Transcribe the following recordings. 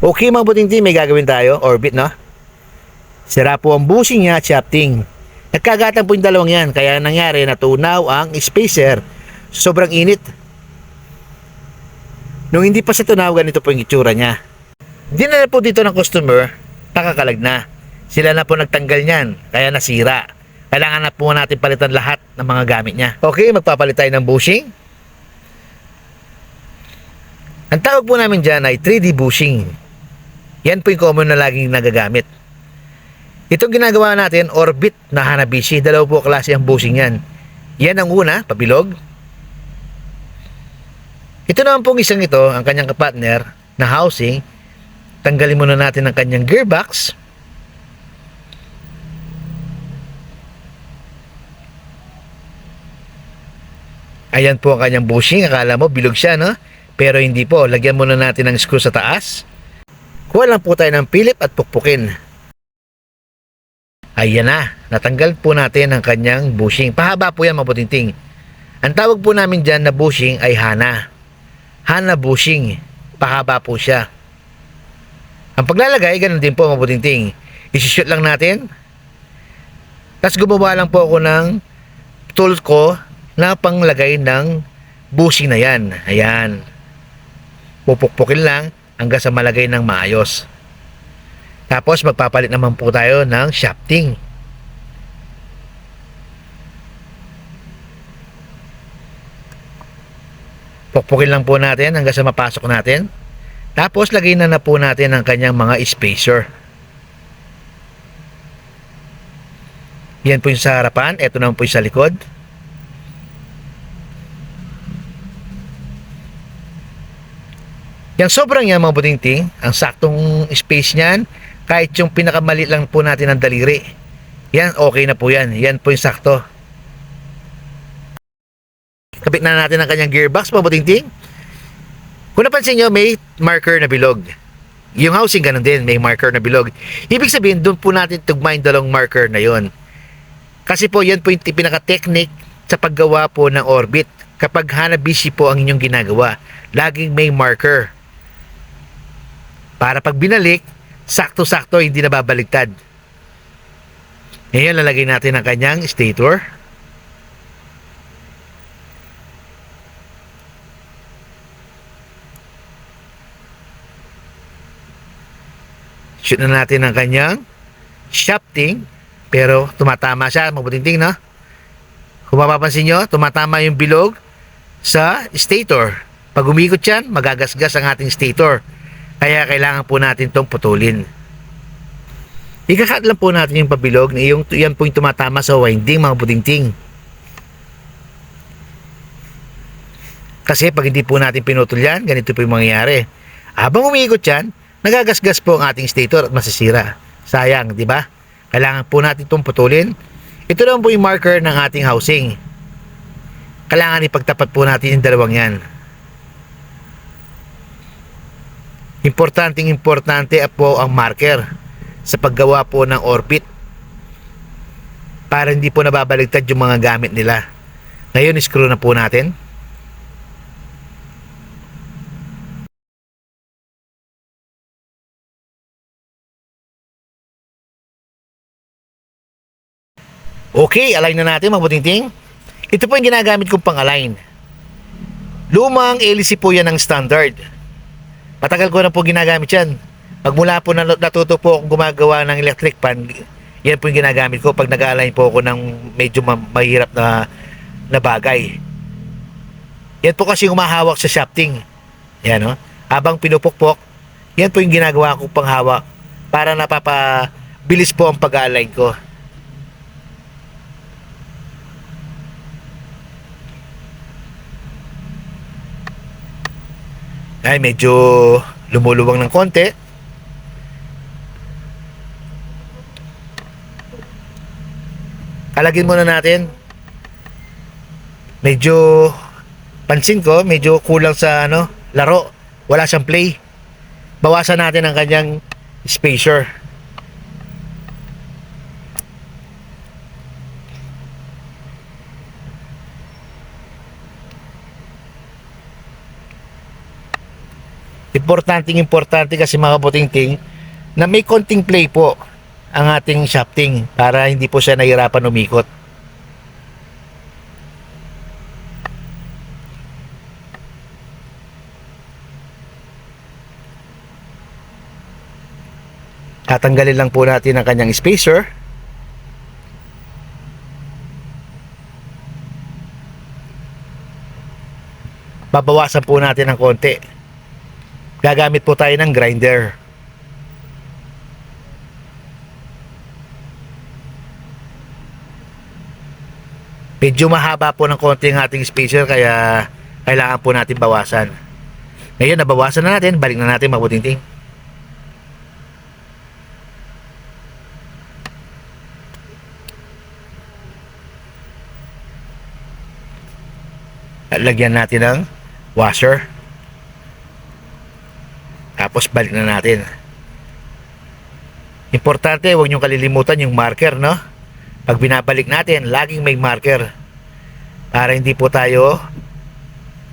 Okay mga buting-team, may gagawin tayo, orbit no? Sira po ang bushing niya at shafting. Nagkagatan po yung dalawang yan, kaya nangyari natunaw ang spacer. Sobrang init. Nung hindi pa siya tunaw, ganito po yung itsura niya. Dinala po dito ng customer, nakakalag na. Sila na po nagtanggal niyan, kaya nasira. Kailangan na po natin palitan lahat ng mga gamit niya. Okay, magpapalit tayo ng bushing. Ang tawag po namin dyan ay 3D bushing. Yan po yung common na laging nagagamit. Itong ginagawa natin, orbit na Hanabishi. Dalawa po klase ang bushing yan. Yan ang una, pabilog. Ito naman pong isang ito, ang kanyang kapartner na housing. Tanggalin muna natin ang kanyang gearbox. Ayan po ang kanyang bushing. Akala mo bilog siya, no? Pero hindi po. Lagyan muna natin ng screw sa taas. Kuha lang po tayo ng pilip at pukpukin. Ayan na. Natanggal po natin ang kanyang bushing. Pahaba po yan, mabuting-ting. Ang tawag po namin dyan na bushing ay Hana. Hana bushing. Pahaba po siya. Ang paglalagay, ganun din po, mabuting-ting. Isi-shoot lang natin. Tapos gumawa lang po ako ng tool ko na panglagay ng bushing na yan. Ayan. Pupukpukin lang hanggang sa malagay ng maayos. Tapos magpapalit naman po tayo ng shafting. Pukpukin lang po natin hanggang sa mapasok natin. Tapos lagay na po natin ang kanyang mga spacer. Yan po yung sa harapan. Ito naman po yung sa likod. Yang sobrang yan mga buting-ting, ang saktong space niyan, kahit yung pinakamaliit lang po natin ng daliri, yan okay na po yan. Yan po yung sakto. Kapit na natin ang kanyang gearbox mga buting-ting. Kung napansin nyo, may marker na bilog. Yung housing ganun din, may marker na bilog. Ibig sabihin, doon po natin tugma yung dalawang marker na yon. Kasi po yan po yung pinaka-technique sa paggawa po ng orbit. Kapag Hanabishi po ang inyong ginagawa, laging may marker. Para pag binalik, sakto-sakto, hindi na babaligtad. Ngayon, lalagay natin ang kanyang stator. Shoot na natin ang kanyang shafting. Pero tumatama siya, mabuting-ting, no? Kung mapapansin nyo, tumatama yung bilog sa stator. Pag umikot yan, magagasgas ang ating stator. Kaya kailangan po natin itong putulin. Ikakat lang po natin yung pabilog na yan po yung tumatama sa winding, mga buting-ting. Kasi pag hindi po natin pinutol yan, ganito po yung mangyayari. Habang umiikot yan, nagagasgas po ang ating stator at masisira. Sayang, di ba? Kailangan po natin itong putulin. Ito naman po yung marker ng ating housing. Kailangan ipagtapat po natin yung dalawang yan. Importante po ang marker sa paggawa po ng orbit para hindi po nababaligtad yung mga gamit nila. Ngayon, screw na po natin. Okay, align na natin mga buting-ting. Ito po yung ginagamit kong pang-align. Lumang LC po yan ng standard. Matagal ko na po ginagamit yan. Pagmula po natuto po akong gumagawa ng electric fan, yan po yung ginagamit ko pag nag-align po ako ng medyo mahirap na bagay. Yan po kasi humahawak sa shafting. Yan, no? Habang pinupukpok, yan po yung ginagawa ko panghawak para napapabilis po ang pag-align ko. Ay, medyo lumuluwang ng konti. Kalagin muna natin. Medyo pansin ko, medyo kulang sa laro. Wala siyang play. Bawasan natin ang kanyang spacer. Importante kasi mga kabutingting na may konting play po ang ating shafting para hindi po siya nahirapan umikot. Tatanggalin lang po natin ang kanyang spacer. Babawasan po natin ng konti. Gagamit po tayo ng grinder. Medyo mahaba po ng konti ang ating spacer kaya kailangan po natin bawasan. Ngayon nabawasan na natin, balik na natin mabuting-ting. At lagyan natin ng washer. Tapos balik na natin. Importante, huwag niyong kalilimutan yung marker, no? Pag binabalik natin, laging may marker para hindi po tayo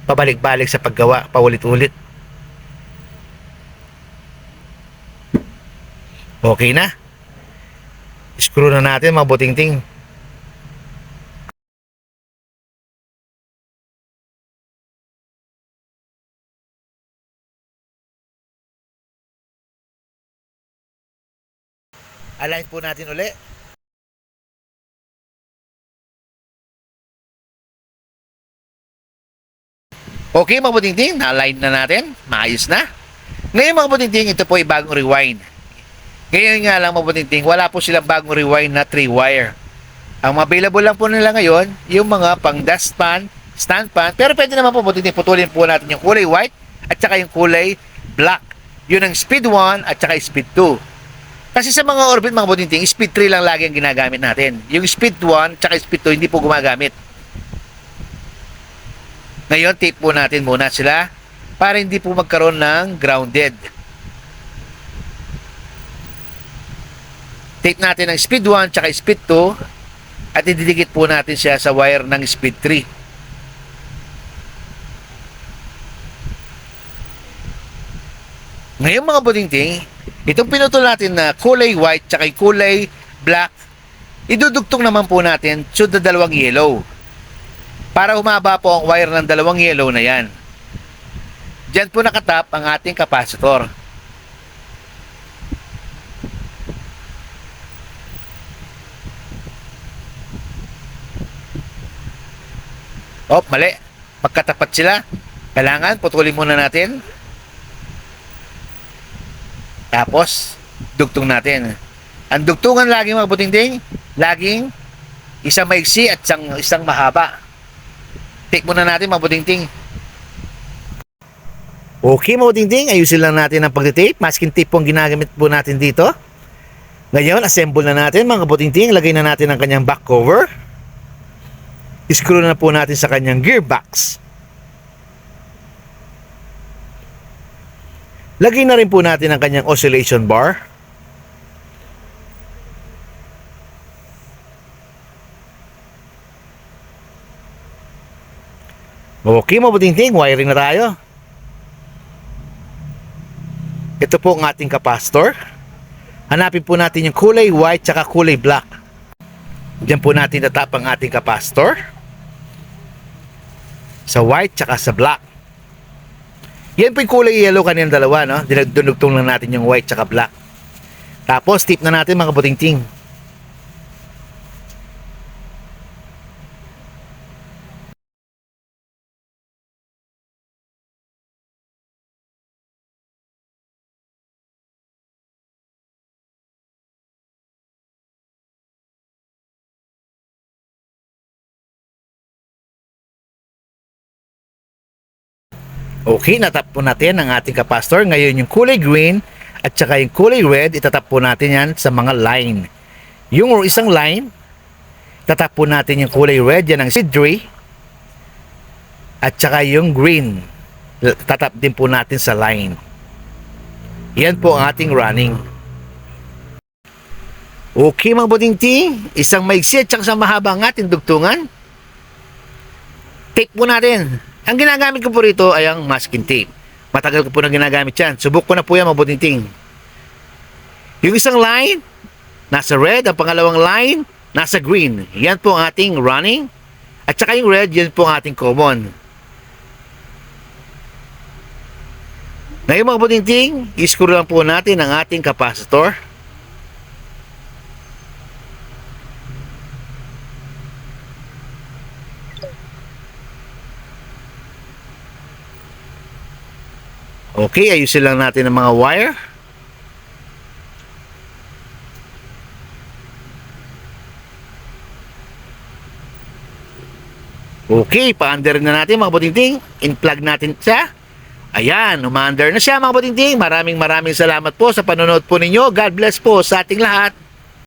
pabalik-balik sa paggawa, paulit-ulit. Okay na. Screw na natin mga buting-ting. Align po natin uli. Okay mga buting-ting, na-align na natin. Maayos na. Ngayon mga buting-ting, ito po ay bagong rewind. Ngayon nga lang mga buting-ting, wala po silang bagong rewind na 3-wire. Ang available lang po nila ngayon, yung mga pang dustpan, stand pan. Pero pwede naman po buting-ting, putulin po natin yung kulay white at saka yung kulay black. Yun ang speed 1 at saka speed 2. Kasi sa mga orbit mga buting-ting, speed 3 lang lagi ang ginagamit natin. Yung speed 1 at speed 2 hindi po gumagamit. Ngayon, tape po natin muna sila para hindi po magkaroon ng grounded. Tape natin ang speed 1 at speed 2 at ididikit po natin siya sa wire ng speed 3. Ngayon mga buting-ting, itong pinutol natin na kulay white tsaka kulay black, idudugtong naman po natin sa dalawang yellow. Para humaba po ang wire ng dalawang yellow na yan. Diyan po nakatap ang ating capacitor. Mali. Magkatapat sila. Kailangan putulin muna natin. Tapos, dugtong natin. Ang dugtungan laging mga buting-ting, laging isang maiksi at isang mahaba. Take muna natin mga buting-ting. Okay mga buting-ting, ayusin lang natin ang pagtitape. Masking tape po ang ginagamit po natin dito. Ngayon, assemble na natin mga buting-ting. Lagay na natin ang kanyang back cover. Screw na po natin sa kanyang gearbox. Lagay na rin po natin ang kanyang oscillation bar. Okay, mabuting-ting, wiring na tayo. Ito po ang ating capacitor. Hanapin po natin yung kulay white tsaka kulay black. Diyan po natin tatap ang ating capacitor. Sa white tsaka sa black. Yan po yung kulay yellow kanilang dalawa, no? Dinugtong lang natin yung white tsaka black. Tapos, tip na natin mga buting-ting. Okay, natap po natin ang ating capacitor. Ngayon yung kulay green at saka yung kulay red, itatap po natin yan sa mga line. Yung isang line, tatap po natin yung kulay red, yan ang speed 3. At saka yung green, tatap din po natin sa line. Yan po ang ating running. Okay mga buting-ting, isang maigsi at saka sa mahaba ang ating dugtungan. Tape po natin. Ang ginagamit ko po rito ay ang masking tape. Matagal ko po na ginagamit yan. Subok ko na po yan, mga kabutingting. Yung isang line, nasa red. Ang pangalawang line, nasa green. Yan po ang ating running. At saka yung red, yan po ang ating common. Ngayon mga kabutingting, i-screw lang po natin ang ating capacitor. Okay, ayusin lang natin ang mga wire. Okay, pa-under na natin mga kabutingting. In-plug natin siya. Ayan, uma-under na siya mga kabutingting. Maraming salamat po sa panonood po ninyo. God bless po sa ating lahat.